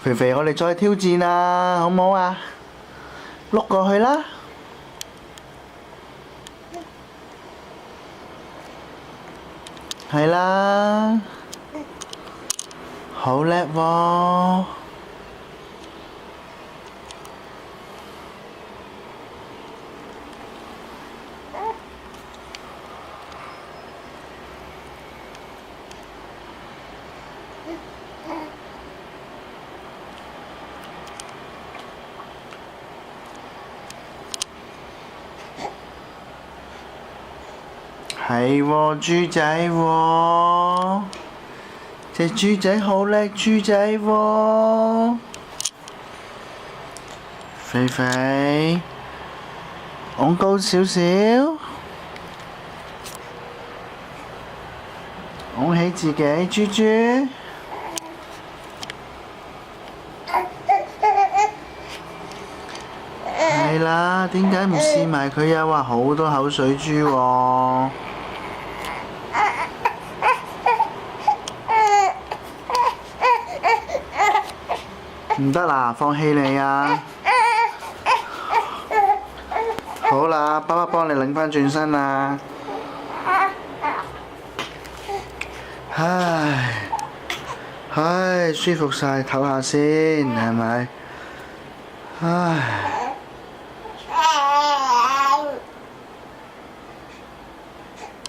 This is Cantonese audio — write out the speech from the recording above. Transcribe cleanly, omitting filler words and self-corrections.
肥肥，我哋再挑戰啊，好唔好啊？碌過去啦！係啦，好叻喎！係喎，豬仔喎，隻豬仔好叻，豬仔喎，肥肥，昂高少少，昂起自己，豬豬。係啦，點解唔試埋佢呀？哇，好多口水豬喎！唔得啦，放棄你啊！好啦，爸爸幫你擰返轉身啦。唉，舒服晒，唞下先，係咪？唉。